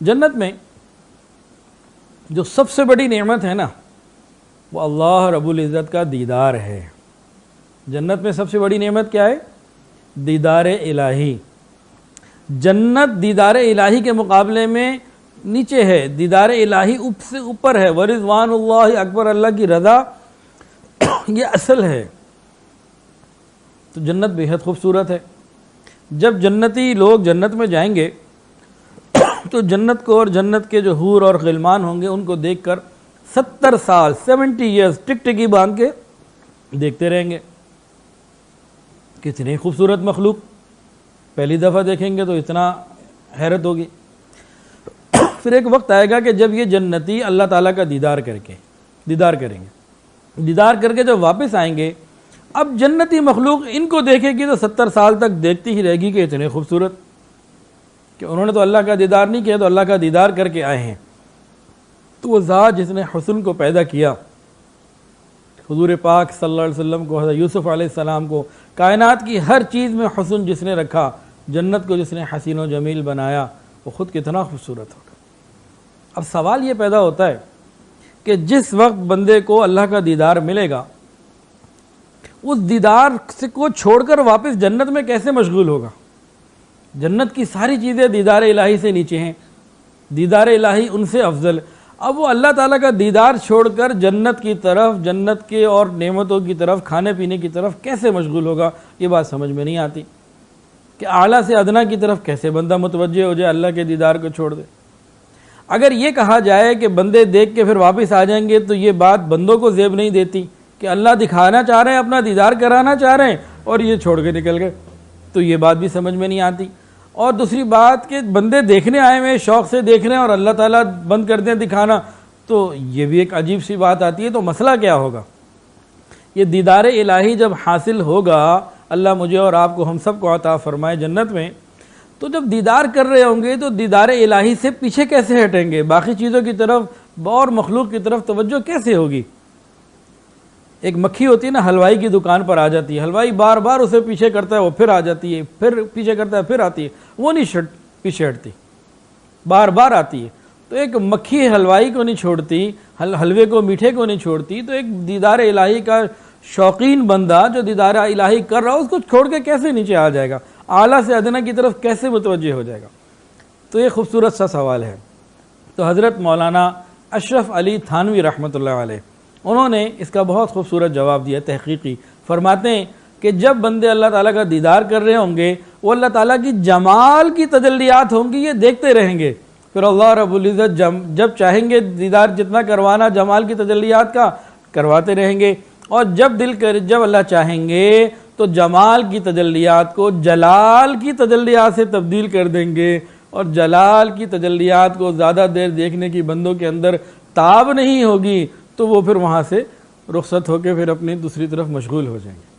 جنت میں جو سب سے بڑی نعمت ہے نا وہ اللہ رب العزت کا دیدار ہے۔ جنت میں سب سے بڑی نعمت کیا ہے؟ دیدار الہی۔ جنت دیدار الہی کے مقابلے میں نیچے ہے، دیدار الہی سے اوپر ہے۔ ورضوان اللہ اکبر، اللہ کی رضا یہ اصل ہے۔ تو جنت بے حد خوبصورت ہے۔ جب جنتی لوگ جنت میں جائیں گے تو جنت کو اور جنت کے جو حور اور غلمان ہوں گے ان کو دیکھ کر 70 سال 70 ایئرز ٹکٹکی باندھ کے دیکھتے رہیں گے۔ کتنی خوبصورت مخلوق، پہلی دفعہ دیکھیں گے تو اتنا حیرت ہوگی۔ پھر ایک وقت آئے گا کہ جب یہ جنتی اللہ تعالیٰ کا دیدار کریں گے، دیدار کر کے جب واپس آئیں گے، اب جنتی مخلوق ان کو دیکھے گی تو 70 سال تک دیکھتی ہی رہے گی کہ اتنے خوبصورت، کہ انہوں نے تو اللہ کا دیدار نہیں کیا، تو اللہ کا دیدار کر کے آئے ہیں۔ تو وہ ذات جس نے حسن کو پیدا کیا، حضور پاک صلی اللہ علیہ وسلم کو، حضرت یوسف علیہ السلام کو، کائنات کی ہر چیز میں حسن جس نے رکھا، جنت کو جس نے حسین و جمیل بنایا، وہ خود کتنا خوبصورت ہوگا۔ اب سوال یہ پیدا ہوتا ہے کہ جس وقت بندے کو اللہ کا دیدار ملے گا، اس دیدار کو چھوڑ کر واپس جنت میں کیسے مشغول ہوگا؟ جنت کی ساری چیزیں دیدار الہی سے نیچے ہیں، دیدار الہی ان سے افضل۔ اب وہ اللہ تعالیٰ کا دیدار چھوڑ کر جنت کی طرف، جنت کے اور نعمتوں کی طرف، کھانے پینے کی طرف کیسے مشغول ہوگا؟ یہ بات سمجھ میں نہیں آتی کہ اعلیٰ سے ادنا کی طرف کیسے بندہ متوجہ ہو جائے، اللہ کے دیدار کو چھوڑ دے۔ اگر یہ کہا جائے کہ بندے دیکھ کے پھر واپس آ جائیں گے تو یہ بات بندوں کو زیب نہیں دیتی کہ اللہ دکھانا چاہ رہے ہیں، اپنا دیدار کرانا چاہ رہے ہیں اور یہ چھوڑ کے نکل گئے، تو یہ بات بھی سمجھ میں نہیں آتی۔ اور دوسری بات کہ بندے دیکھنے آئے ہوئے شوق سے دیکھ رہے ہیں اور اللہ تعالیٰ بند کر دیں دکھانا، تو یہ بھی ایک عجیب سی بات آتی ہے۔ تو مسئلہ کیا ہوگا؟ یہ دیدار الہی جب حاصل ہوگا، اللہ مجھے اور آپ کو، ہم سب کو عطا فرمائے جنت میں، تو جب دیدار کر رہے ہوں گے تو دیدار الہی سے پیچھے کیسے ہٹیں گے؟ باقی چیزوں کی طرف اور مخلوق کی طرف توجہ کیسے ہوگی؟ ایک مکھی ہوتی ہے نا، حلوائی کی دکان پر آ جاتی ہے، حلوائی بار بار اسے پیچھے کرتا ہے، وہ پھر آ جاتی ہے، پھر پیچھے کرتا ہے، پھر آتی ہے، وہ نہیں پیچھے ہٹتی، بار بار آتی ہے۔ تو ایک مکھی حلوائی کو نہیں چھوڑتی، حلوے کو، میٹھے کو نہیں چھوڑتی، تو ایک دیدار الہی کا شوقین بندہ جو دیدار الہی کر رہا ہے اس کو چھوڑ کے کیسے نیچے آ جائے گا؟ اعلیٰ سے ادنا کی طرف کیسے متوجہ ہو جائے گا؟ تو یہ خوبصورت سا سوال ہے۔ تو حضرت مولانا اشرف علی تھانوی رحمۃ اللہ علیہ، انہوں نے اس کا بہت خوبصورت جواب دیا تحقیقی۔ فرماتے ہیں کہ جب بندے اللہ تعالیٰ کا دیدار کر رہے ہوں گے، وہ اللہ تعالیٰ کی جمال کی تجلیات ہوں گی، یہ دیکھتے رہیں گے۔ پھر اللہ رب العزت جب چاہیں گے دیدار جتنا کروانا جمال کی تجلیات کا کرواتے رہیں گے، اور جب اللہ چاہیں گے تو جمال کی تجلیات کو جلال کی تجلیات سے تبدیل کر دیں گے، اور جلال کی تجلیات کو زیادہ دیر دیکھنے کی بندوں کے اندر تاب نہیں ہوگی، تو وہ پھر وہاں سے رخصت ہو کے پھر اپنی دوسری طرف مشغول ہو جائیں گے۔